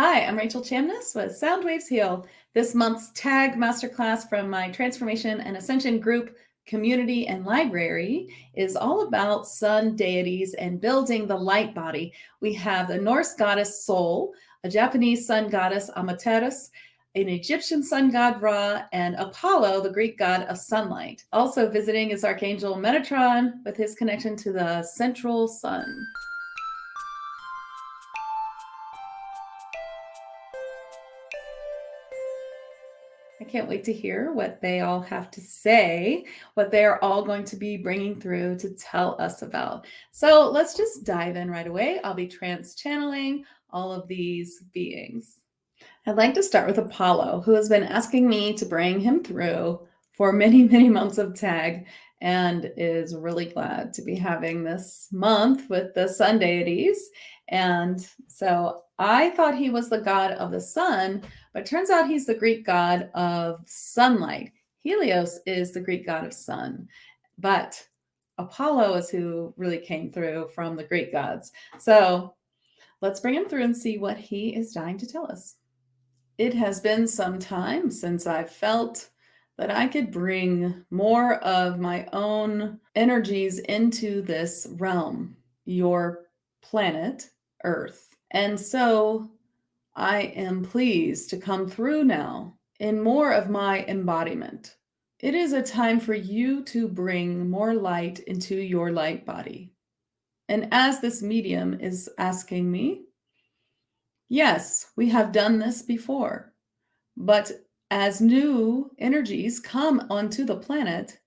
Hi, I'm Rachel Chamness with Sound Waves Heal. This month's tag masterclass from my Transformation and Ascension group, community, and library is all about sun deities and building the light body. We have the Norse goddess Sol, a Japanese sun goddess Amaterasu, an Egyptian sun god Ra, and Apollo, the Greek god of sunlight. Also visiting is Archangel Metatron with his connection to the central sun. I can't wait to hear what they all have to say, what they are all going to be bringing through to tell us about. So let's just dive in right away. I'll be trance channeling all of these beings. I'd like to start with Apollo, who has been asking me to bring him through for many, many months of tag and is really glad to be having this month with the sun deities. And so I thought he was the god of the sun, but turns out he's the Greek god of sunlight. Helios is the Greek god of sun, but Apollo is who really came through from the Greek gods. So let's bring him through and see what he is dying to tell us. It has been some time since I've felt that I could bring more of my own energies into this realm, your planet, Earth. And so I am pleased to come through now in more of my embodiment. It is a time for you to bring more light into your light body. And as this medium is asking me, yes, we have done this before, but as new energies come onto the planet,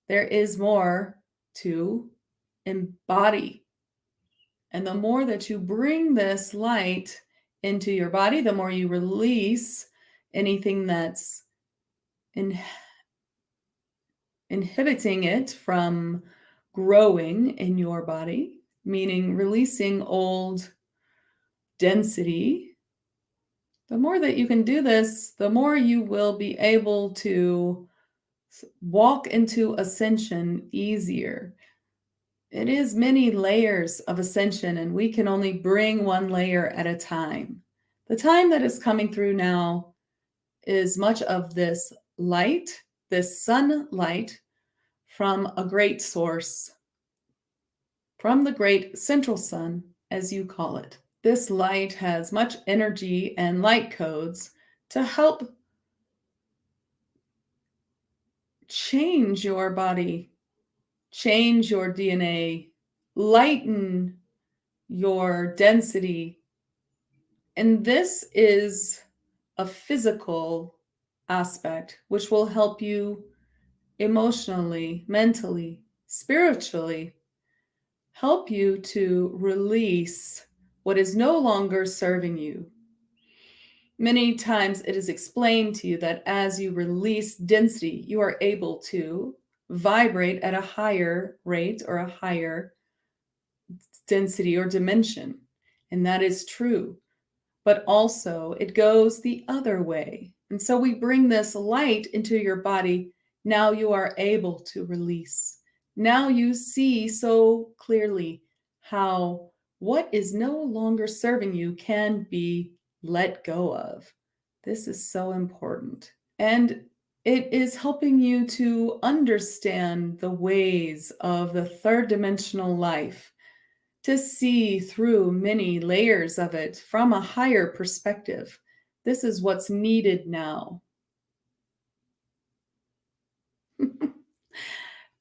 there is more to embody. And the more that you bring this light into your body, the more you release anything that's inhibiting it from growing in your body, meaning releasing old density. The more that you can do this, the more you will be able to walk into ascension easier. It is many layers of ascension, and we can only bring one layer at a time. The time that is coming through now is much of this light, this sunlight from a great source, from the great central sun, as you call it. This light has much energy and light codes to help change your body, change your DNA, lighten your density. And this is a physical aspect which will help you emotionally, mentally, spiritually, help you to release what is no longer serving you. Many times it is explained to you that as you release density, you are able to vibrate at a higher rate or a higher density or dimension. And that is true. But also it goes the other way. And so we bring this light into your body. Now you are able to release. Now you see so clearly how what is no longer serving you can be let go of. This is so important. And it is helping you to understand the ways of the third dimensional life, to see through many layers of it from a higher perspective. This is what's needed now.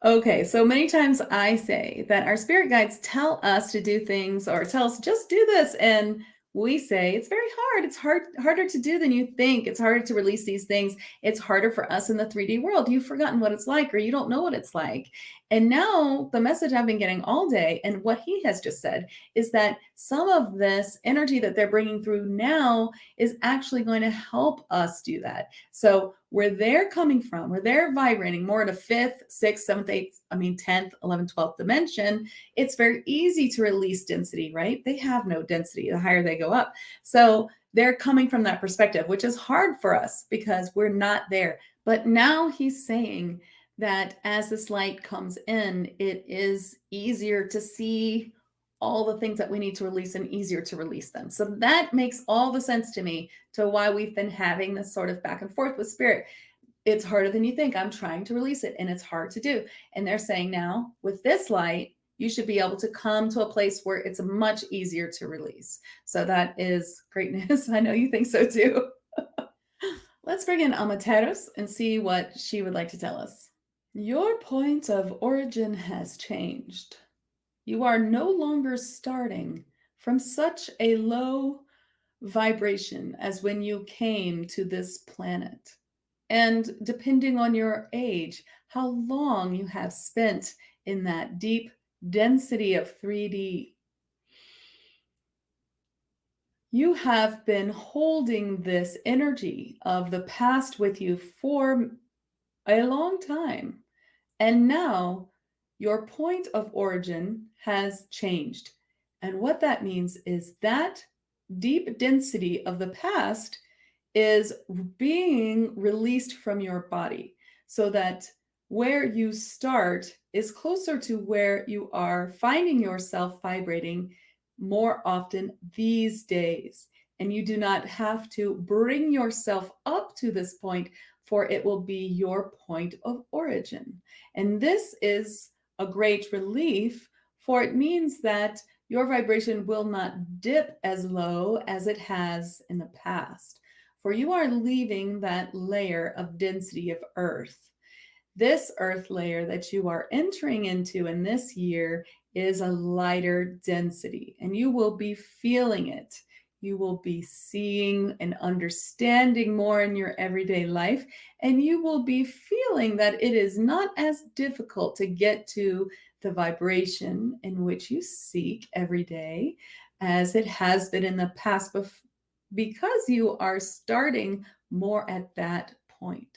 Okay, so many times I say that our spirit guides tell us to do things or tell us just do this, and we say it's very hard. It's harder to do than you think. It's harder to release these things. It's harder for us in the 3D world. You've forgotten what it's like, or you don't know what it's like. And now the message I've been getting all day, and what he has just said, is that some of this energy that they're bringing through now is actually going to help us do that. So where they're coming from, where they're vibrating more in a 5th, 6th, 7th, 10th, 11th, 12th dimension, it's very easy to release density, right? They have no density the higher they go up. So they're coming from that perspective, which is hard for us because we're not there. But now he's saying that as this light comes in, it is easier to see all the things that we need to release and easier to release them. So that makes all the sense to me to why we've been having this sort of back and forth with spirit. It's harder than you think. I'm trying to release it and it's hard to do. And they're saying now with this light, you should be able to come to a place where it's much easier to release. So that is great news. I know you think so too. Let's bring in Amaterasu and see what she would like to tell us. Your point of origin has changed. You are no longer starting from such a low vibration as when you came to this planet. And depending on your age, how long you have spent in that deep density of 3D, you have been holding this energy of the past with you for a long time. And now your point of origin has changed. And what that means is that deep density of the past is being released from your body so that where you start is closer to where you are finding yourself vibrating more often these days. And you do not have to bring yourself up to this point, for it will be your point of origin. And this is a great relief, for it means that your vibration will not dip as low as it has in the past, for you are leaving that layer of density of earth. This earth layer that you are entering into in this year is a lighter density, and you will be feeling it. You will be seeing and understanding more in your everyday life, and you will be feeling that it is not as difficult to get to the vibration in which you seek every day as it has been in the past, because you are starting more at that point.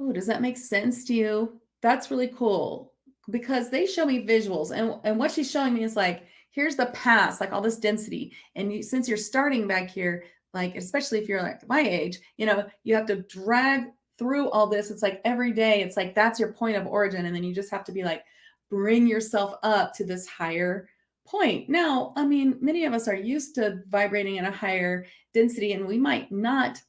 Oh, does that make sense to you? That's really cool because they show me visuals, and what she's showing me is like, here's the past, like all this density. And since you're starting back here, like, especially if you're like my age, you have to drag through all this. It's like every day, it's like that's your point of origin. And then you just have to be like, bring yourself up to this higher point. Now, I mean, many of us are used to vibrating in a higher density, and we might not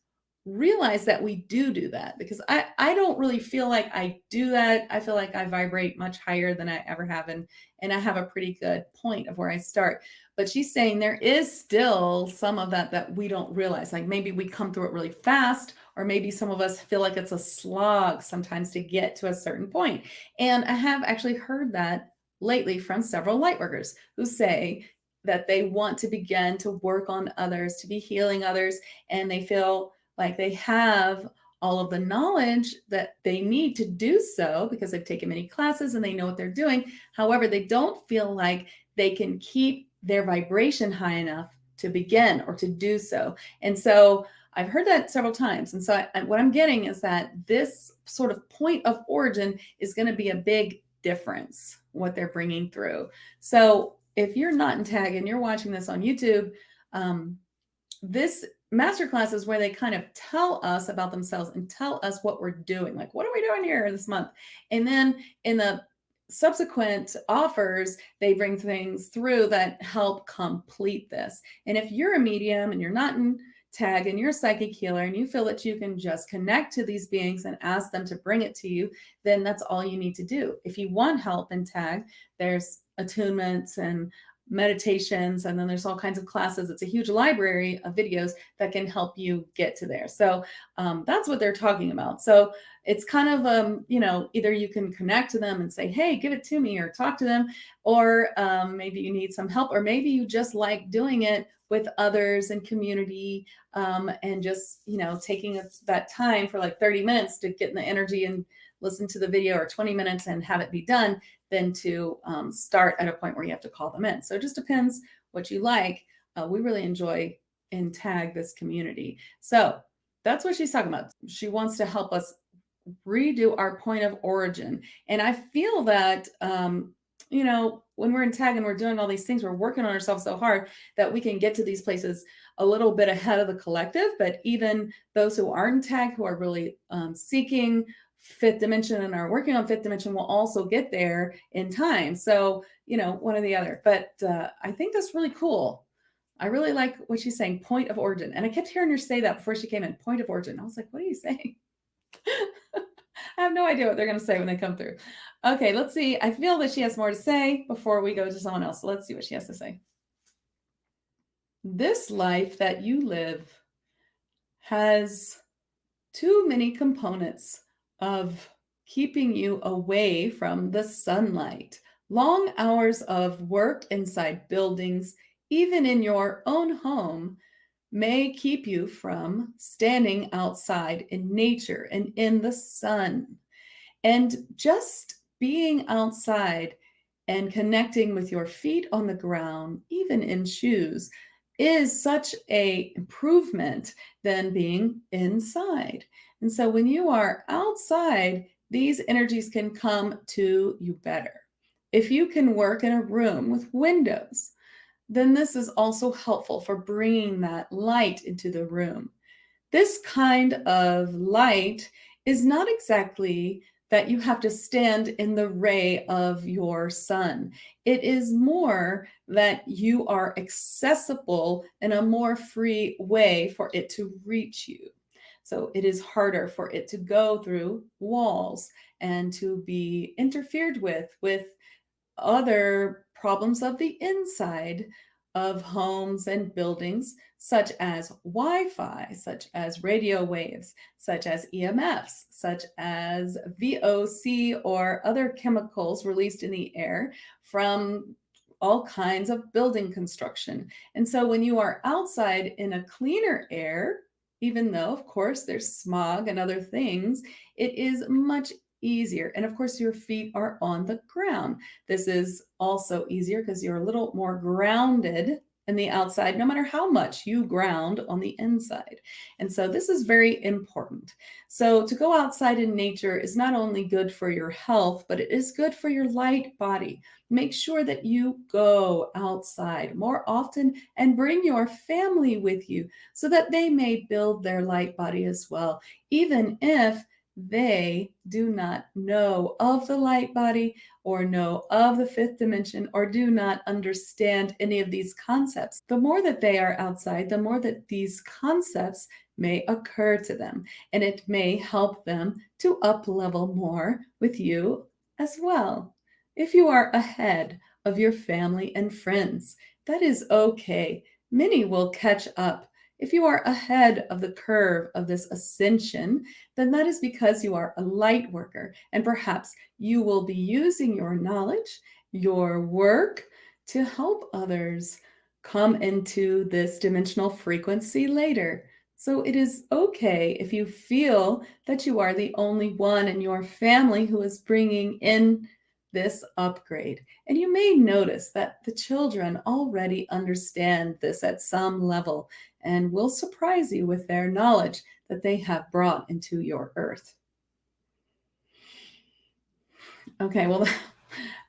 realize that we do that, because I don't really feel like I do that. I feel like I vibrate much higher than I ever have, and I have a pretty good point of where I start. But she's saying there is still some of that we don't realize. Like maybe we come through it really fast, or maybe some of us feel like it's a slog sometimes to get to a certain point. And I have actually heard that lately from several light workers who say that they want to begin to work on others, to be healing others, and they feel like they have all of the knowledge that they need to do so because they've taken many classes and they know what they're doing. However, they don't feel like they can keep their vibration high enough to begin or to do so. And so I've heard that several times. And so what I'm getting is that this sort of point of origin is going to be a big difference, what they're bringing through. So if you're not in tag and you're watching this on YouTube, this masterclass is where they kind of tell us about themselves and tell us what we're doing. Like, what are we doing here this month? And then in the subsequent offers, they bring things through that help complete this. And if you're a medium and you're not in tag and you're a psychic healer and you feel that you can just connect to these beings and ask them to bring it to you, then that's all you need to do. If you want help in tag, there's attunements and meditations, and then there's all kinds of classes. It's a huge library of videos that can help you get to there. So that's what they're talking about. So it's kind of either you can connect to them and say, hey, give it to me, or talk to them, or maybe you need some help, or maybe you just like doing it with others and community, and just taking that time for like 30 minutes to get in the energy and listen to the video, or 20 minutes and have it be done, than to start at a point where you have to call them in. So it just depends what you like. We really enjoy and tag this community. So that's what she's talking about. She wants to help us redo our point of origin. And I feel that, when we're in tag and we're doing all these things, we're working on ourselves so hard that we can get to these places a little bit ahead of the collective. But even those who aren't in tag, who are really seeking fifth dimension and are working on fifth dimension will also get there in time. So, one or the other. But I think that's really cool. I really like what she's saying, point of origin. And I kept hearing her say that before she came in, point of origin. I was like, what are you saying? I have no idea what they're going to say when they come through. Okay, let's see. I feel that she has more to say before we go to someone else. So let's see what she has to say. This life that you live has too many components of keeping you away from the sunlight. Long hours of work inside buildings, even in your own home, may keep you from standing outside in nature and in the sun. And just being outside and connecting with your feet on the ground, even in shoes, is such a improvement than being inside. And so when you are outside, these energies can come to you better. If you can work in a room with windows, then this is also helpful for bringing that light into the room. This kind of light is not exactly that you have to stand in the ray of your sun. It is more that you are accessible in a more free way for it to reach you. So it is harder for it to go through walls and to be interfered with other problems of the inside of homes and buildings, such as Wi-Fi, such as radio waves, such as EMFs, such as VOC or other chemicals released in the air from all kinds of building construction. And so when you are outside in a cleaner air, even though, of course, there's smog and other things, it is much easier. And of course, your feet are on the ground. This is also easier because you're a little more grounded in the outside, no matter how much you ground on the inside. And so this is very important. So to go outside in nature is not only good for your health, but it is good for your light body. Make sure that you go outside more often and bring your family with you so that they may build their light body as well, even if they do not know of the light body or know of the fifth dimension or do not understand any of these concepts. The more that they are outside, the more that these concepts may occur to them, and it may help them to up level more with you as well. If you are ahead of your family and friends, that is okay. Many will catch up. If you are ahead of the curve of this ascension, then that is because you are a light worker, and perhaps you will be using your knowledge, your work to help others come into this dimensional frequency later. So it is okay if you feel that you are the only one in your family who is bringing in this upgrade. And you may notice that the children already understand this at some level and will surprise you with their knowledge that they have brought into your earth. Okay, well,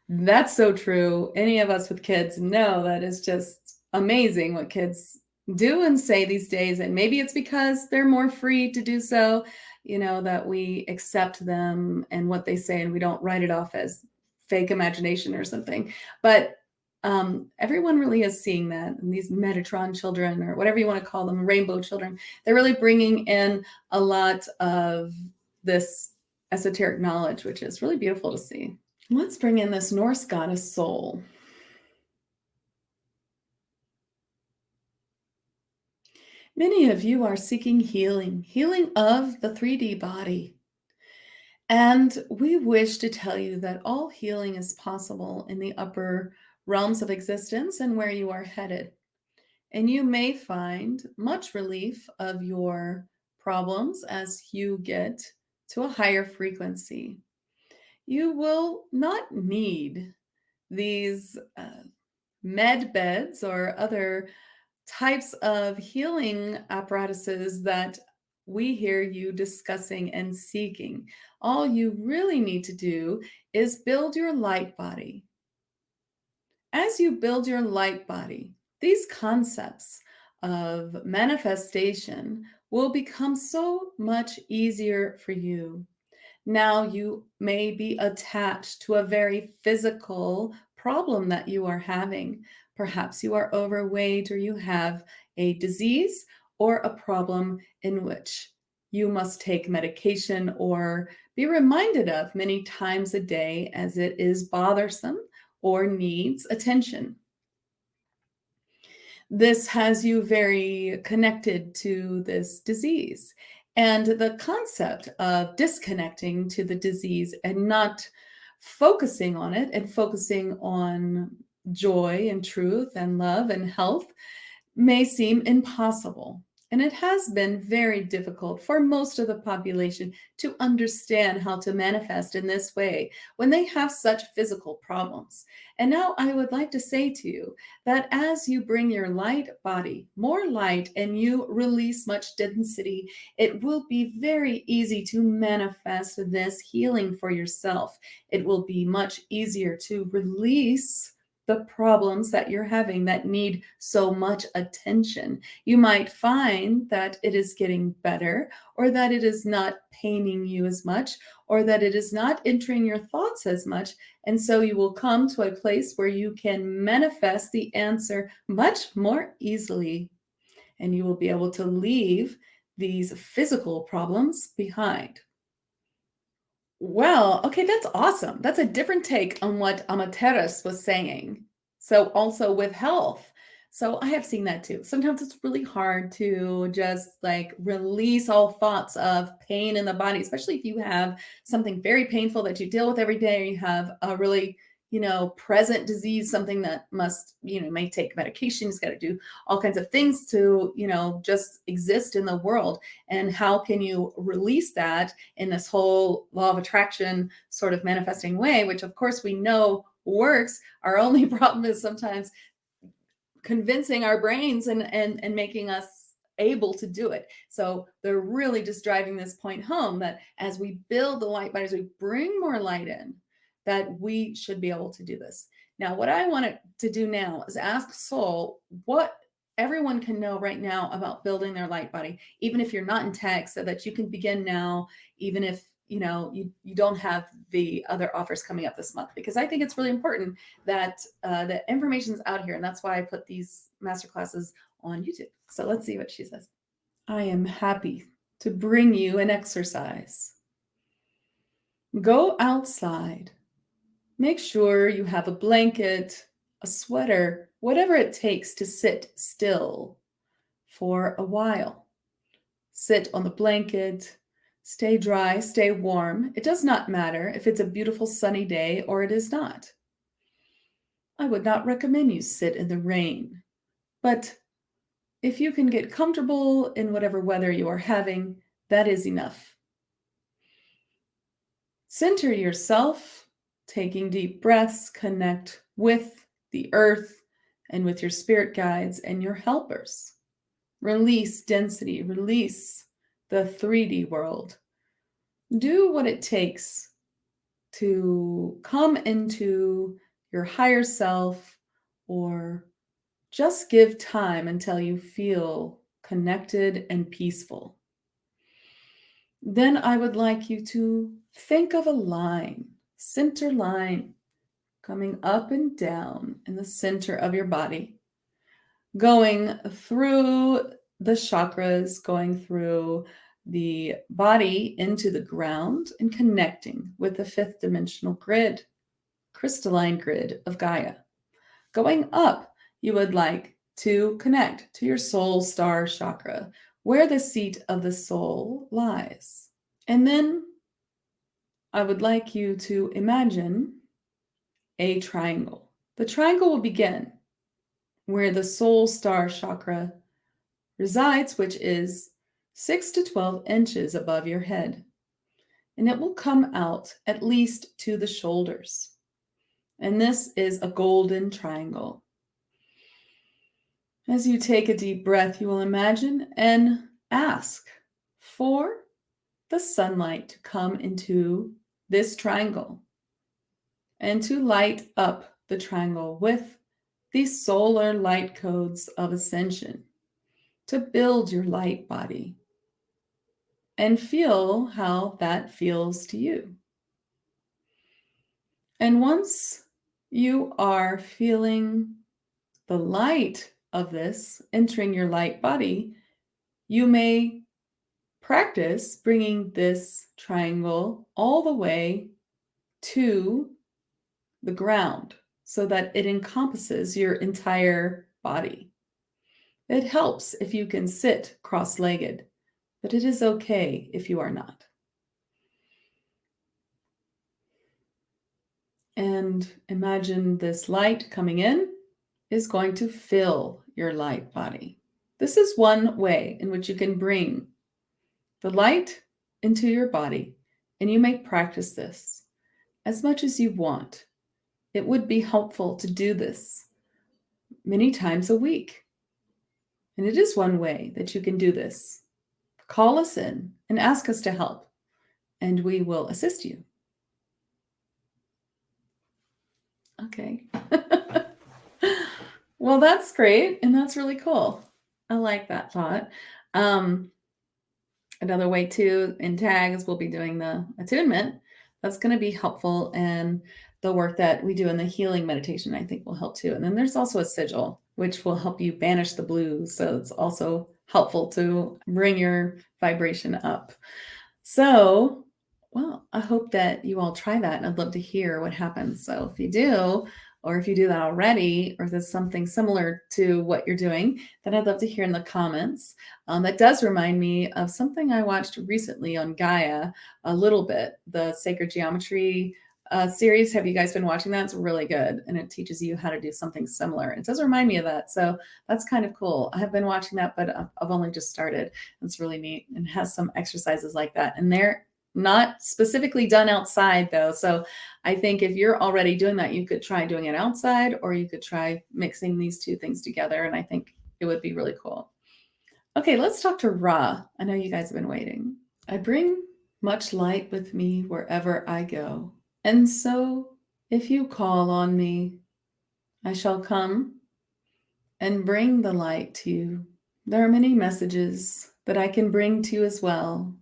that's so true. Any of us with kids know that is just amazing what kids do and say these days. And maybe it's because they're more free to do so, that we accept them and what they say and we don't write it off as fake imagination or something. But everyone really is seeing that. And these Metatron children, or whatever you want to call them, rainbow children, they're really bringing in a lot of this esoteric knowledge, which is really beautiful to see. Let's bring in this Norse goddess soul. Many of you are seeking healing of the 3D body. And we wish to tell you that all healing is possible in the upper realms of existence and where you are headed. And you may find much relief of your problems as you get to a higher frequency. You will not need these med beds or other types of healing apparatuses that we hear you discussing and seeking. All you really need to do is build your light body. As you build your light body, these concepts of manifestation will become so much easier for you. Now you may be attached to a very physical problem that you are having. Perhaps you are overweight or you have a disease or a problem in which you must take medication or be reminded of many times a day as it is bothersome or needs attention. This has you very connected to this disease. And the concept of disconnecting to the disease and not focusing on it and focusing on joy and truth and love and health may seem impossible. And it has been very difficult for most of the population to understand how to manifest in this way when they have such physical problems. And now I would like to say to you that as you bring your light body more light and you release much density, it will be very easy to manifest this healing for yourself. It will be much easier to release the problems that you're having that need so much attention. You might find that it is getting better, or that it is not paining you as much, or that it is not entering your thoughts as much. And so you will come to a place where you can manifest the answer much more easily, and you will be able to leave these physical problems behind. Well, okay, that's awesome. That's a different take on what Amaterasu was saying. So also with health. So I have seen that too. Sometimes it's really hard to just like release all thoughts of pain in the body, especially if you have something very painful that you deal with every day, or you have a really, present disease, something that must, may take medication, it's got to do all kinds of things to, just exist in the world. And how can you release that in this whole law of attraction sort of manifesting way, which of course we know works. Our only problem is sometimes convincing our brains and making us able to do it. So they're really just driving this point home that as we build the light bodies, we bring more light in, that we should be able to do this. Now, what I wanted to do now is ask Soul what everyone can know right now about building their light body, even if you're not in tech, so that you can begin now, even if you don't have the other offers coming up this month, because I think it's really important that the information's out here, and that's why I put these masterclasses on YouTube. So let's see what she says. I am happy to bring you an exercise. Go outside. Make sure you have a blanket, a sweater, whatever it takes to sit still for a while. Sit on the blanket. Stay dry, stay warm. It does not matter if it's a beautiful sunny day or it is not. I would not recommend you sit in the rain, but if you can get comfortable in whatever weather you are having, that is enough. Center yourself, taking deep breaths, connect with the earth and with your spirit guides and your helpers. Release density, release the 3D world. Do what it takes to come into your higher self, or just give time until you feel connected and peaceful. Then I would like you to think of a line, center line, coming up and down in the center of your body, going through the chakras, going through the body into the ground, and connecting with the 5th dimensional grid, crystalline grid of Gaia. Going up, you would like to connect to your soul star chakra, where the seat of the soul lies. And then I would like you to imagine a triangle. The triangle will begin where the soul star chakra resides, which is 6 to 12 inches above your head. And it will come out at least to the shoulders. And this is a golden triangle. As you take a deep breath, you will imagine and ask for the sunlight to come into this triangle and to light up the triangle with the solar light codes of Ascension to build your light body. and feel how that feels to you. And once you are feeling the light of this entering your light body, you may practice bringing this triangle all the way to the ground so that it encompasses your entire body. It helps if you can sit cross-legged, but it is okay if you are not. And imagine this light coming in is going to fill your light body. This is one way in which you can bring the light into your body, and you may practice this as much as you want. It would be helpful to do this many times a week. And it is one way that you can do this. Call us in and ask us to help, and we will assist you. Okay. Well, that's great, and that's really cool. I like that thought. Another way too in tags, we'll be doing the attunement. That's going to be helpful, and the work that we do in the healing meditation, I think, will help too. And then there's also a sigil, which will help you banish the blues. So it's also helpful to bring your vibration up. So, well, I hope that you all try that, and I'd love to hear what happens. So if you do, or if you do that already, or if there's something similar to what you're doing, then I'd love to hear in the comments. That does remind me of something I watched recently on Gaia a little bit, the Sacred Geometry series. Have you guys been watching that? It's really good, and it teaches you how to do something similar. It does remind me of that, so that's kind of cool. I have been watching that, but I've only just started. It's really neat and has some exercises like that, and they're not specifically done outside though. So I think if you're already doing that, you could try doing it outside, or you could try mixing these two things together, and I think it would be really cool. Okay, let's talk to Ra. I know you guys have been waiting. I bring much light with me wherever I go. And so, if you call on me, I shall come and bring the light to you. There are many messages that I can bring to you as well.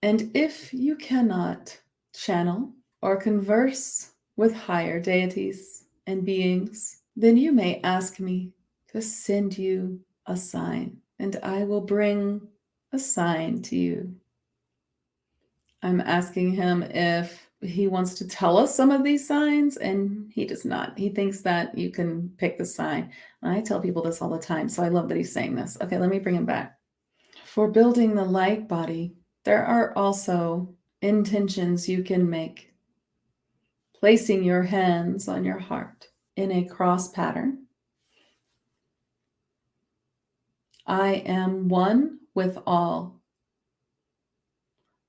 And if you cannot channel or converse with higher deities and beings, then you may ask me to send you a sign, and I will bring a sign to you. I'm asking him if he wants to tell us some of these signs, and he does not. He thinks that you can pick the sign. And I tell people this all the time, so I love that he's saying this. Okay, let me bring him back. For building the light body, there are also intentions you can make. Placing your hands on your heart in a cross pattern. I am one with all.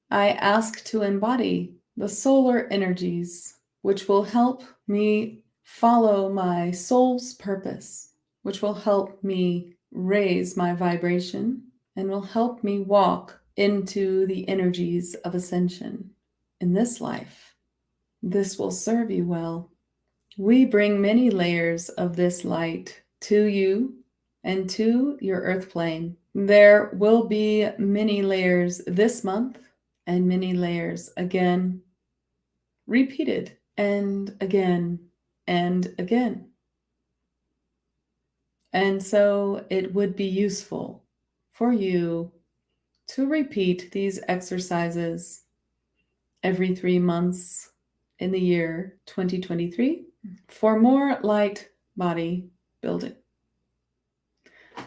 I ask to embody the solar energies, which will help me follow my soul's purpose, which will help me raise my vibration, and will help me walk into the energies of ascension in this life. This will serve you well. We bring many layers of this light to you and to your earth plane. There will be many layers this month, and many layers again, repeated and again and again. And so it would be useful for you to repeat these exercises every 3 months in the year 2023 for more light body building.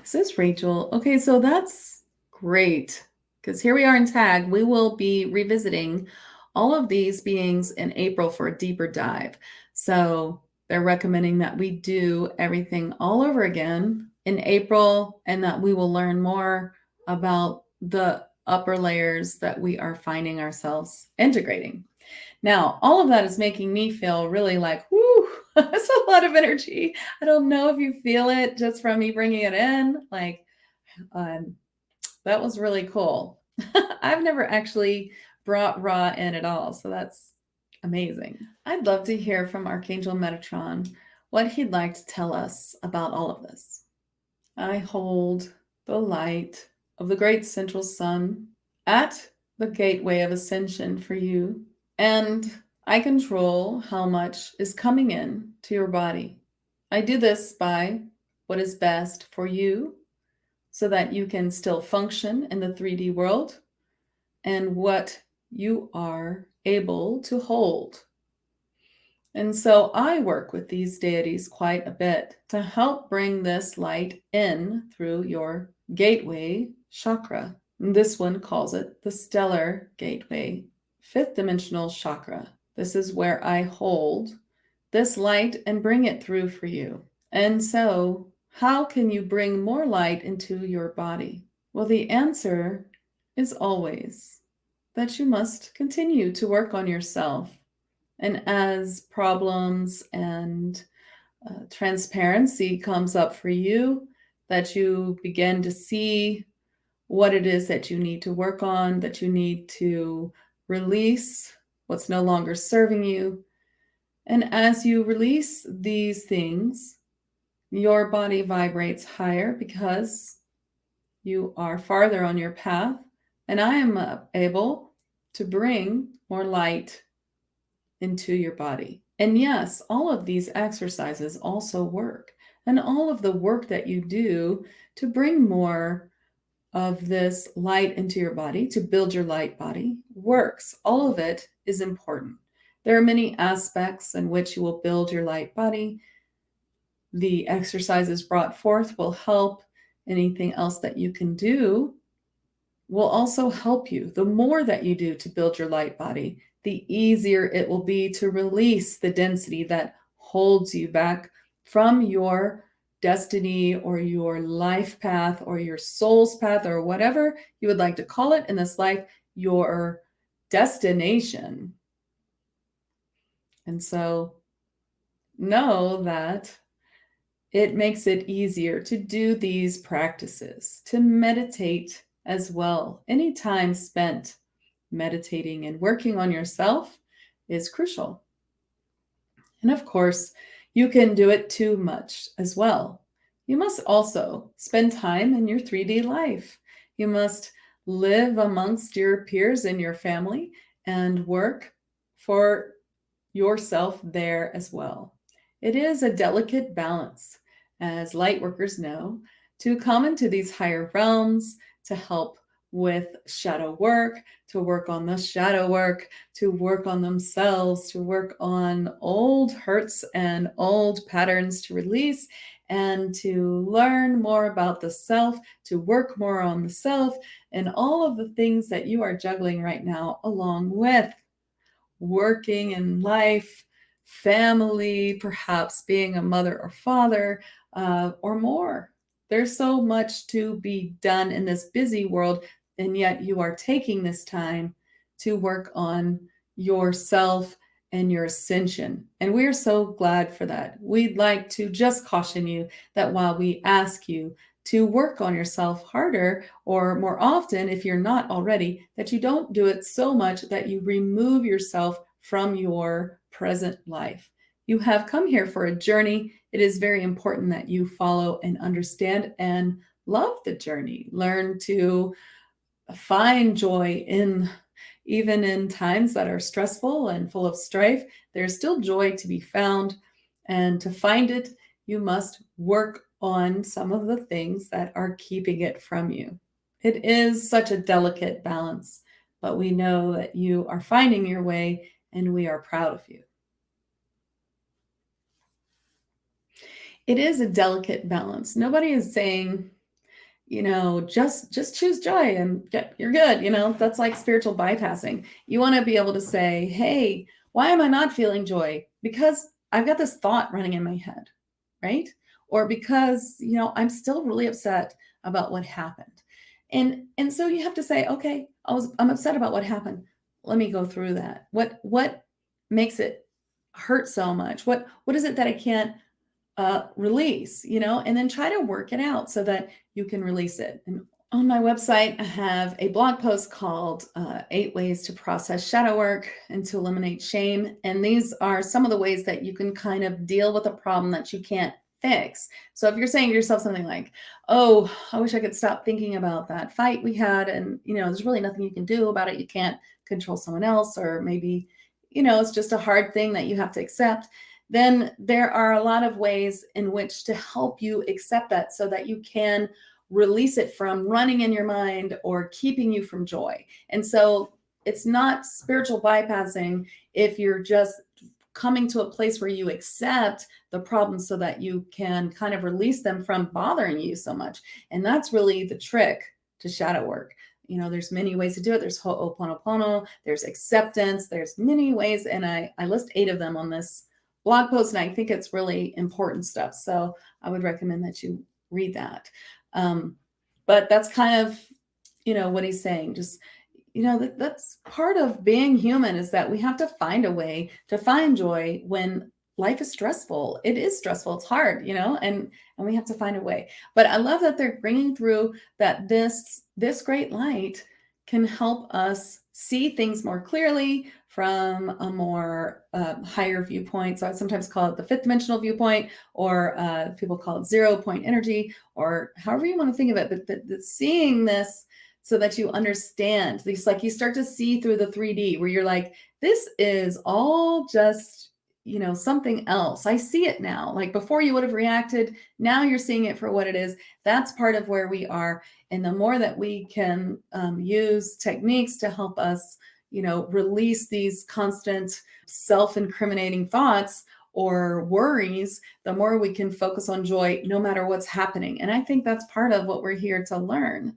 This is Rachel. Okay, so that's great, because here we are in tag. We will be revisiting all of these beings in April for a deeper dive. So they're recommending that we do everything all over again in April, and that we will learn more about the upper layers that we are finding ourselves integrating. Now, all of that is making me feel really like, whoo, that's a lot of energy. I don't know if you feel it just from me bringing it in. Like, that was really cool. I've never actually brought Ra in at all, so that's amazing. I'd love to hear from Archangel Metatron what he'd like to tell us about all of this. I hold the light of the great central sun at the gateway of ascension for you. And I control how much is coming in to your body. I do this by what is best for you so that you can still function in the 3D world and what you are able to hold. And so I work with these deities quite a bit to help bring this light in through your gateway chakra. And this one calls it the stellar gateway, fifth dimensional chakra. This is where I hold this light and bring it through for you. And so, how can you bring more light into your body? Well, the answer is always that you must continue to work on yourself. And as problems and transparency comes up for you, that you begin to see what it is that you need to work on, that you need to release what's no longer serving you. And as you release these things, your body vibrates higher because you are farther on your path. And I am able to bring more light into your body. And yes, all of these exercises also work. And all of the work that you do to bring more of this light into your body, to build your light body, works. All of it is important. There are many aspects in which you will build your light body. The exercises brought forth will help. Anything else that you can do will also help you. The more that you do to build your light body, the easier it will be to release the density that holds you back from your destiny or your life path or your soul's path or whatever you would like to call it in this life, your destination. And so know that it makes it easier to do these practices, to meditate as well. Any time spent meditating and working on yourself is crucial. And of course, you can do it too much as well. You must also spend time in your 3D life. You must live amongst your peers and your family and work for yourself there as well. It is a delicate balance, as light workers know, to come into these higher realms, to help with shadow work, to work on the shadow work, to work on themselves, to work on old hurts and old patterns to release, and to learn more about the self, to work more on the self, and all of the things that you are juggling right now, along with working in life, family, perhaps being a mother or father, or more. There's so much to be done in this busy world, and yet you are taking this time to work on yourself and your ascension. And we're so glad for that. We'd like to just caution you that while we ask you to work on yourself harder or more often, if you're not already, that you don't do it so much that you remove yourself from your present life. You have come here for a journey. It is very important that you follow and understand and love the journey. Learn to find joy even in times that are stressful and full of strife. There's still joy to be found. And to find it, you must work on some of the things that are keeping it from you. It is such a delicate balance, but we know that you are finding your way and we are proud of you. It is a delicate balance. Nobody is saying, just choose joy and you're good. That's like spiritual bypassing. You want to be able to say, hey, why am I not feeling joy? Because I've got this thought running in my head, right? Or because, I'm still really upset about what happened. And so you have to say, okay, I'm upset about what happened. Let me go through that. What makes it hurt so much? What is it that I can't release, and then try to work it out so that you can release it. And on my website, I have a blog post called 8 Ways to Process Shadow Work and to Eliminate Shame. And these are some of the ways that you can kind of deal with a problem that you can't fix. So if you're saying to yourself something like, oh, I wish I could stop thinking about that fight we had, and there's really nothing you can do about it. You can't control someone else, or maybe it's just a hard thing that you have to accept. Then there are a lot of ways in which to help you accept that, so that you can release it from running in your mind or keeping you from joy. And so it's not spiritual bypassing if you're just coming to a place where you accept the problems so that you can kind of release them from bothering you so much. And that's really the trick to shadow work. There's many ways to do it. There's ho'oponopono, there's acceptance, there's many ways. And I list 8 of them on this blog post, and I think it's really important stuff. So I would recommend that you read that. But that's kind of, what he's saying. Just, that's part of being human, is that we have to find a way to find joy when life is stressful. It is stressful. It's hard, and we have to find a way. But I love that they're bringing through that this great light can help us see things more clearly from a more higher viewpoint. So I sometimes call it the 5th dimensional viewpoint, or people call it 0-point energy, or however you want to think of it. But seeing this so that you understand, it's like you start to see through the 3D, where you're like, this is all just something else. I see it now. Like before you would have reacted, now you're seeing it for what it is. That's part of where we are. And the more that we can use techniques to help us, release these constant self-incriminating thoughts or worries, the more we can focus on joy no matter what's happening. And I think that's part of what we're here to learn,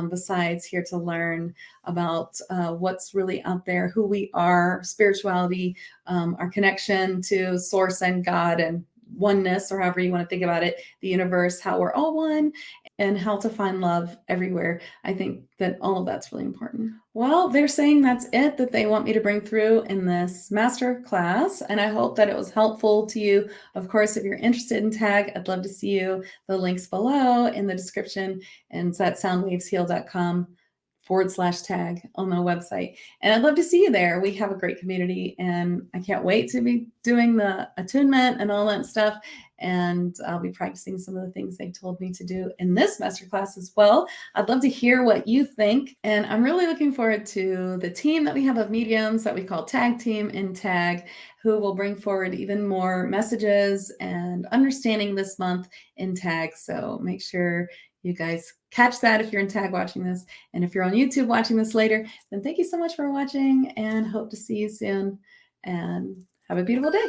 besides here to learn about what's really out there, who we are, spirituality, our connection to source and God and oneness, or however you want to think about it, the universe, how we're all one, and how to find love everywhere. I think that all of that's really important. Well, they're saying that's it that they want me to bring through in this master class, and I hope that it was helpful to you. Of course, if you're interested in tag, I'd love to see you. The links below in the description, and it's at soundwavesheal.com/tag on the website. And I'd love to see you there. We have a great community, and I can't wait to be doing the attunement and all that stuff. And I'll be practicing some of the things they told me to do in this masterclass as well. I'd love to hear what you think. And I'm really looking forward to the team that we have of mediums that we call Tag Team in Tag, who will bring forward even more messages and understanding this month in Tag. So make sure you guys catch that if you're in Tag watching this. And if you're on YouTube watching this later, then thank you so much for watching, and hope to see you soon. And have a beautiful day.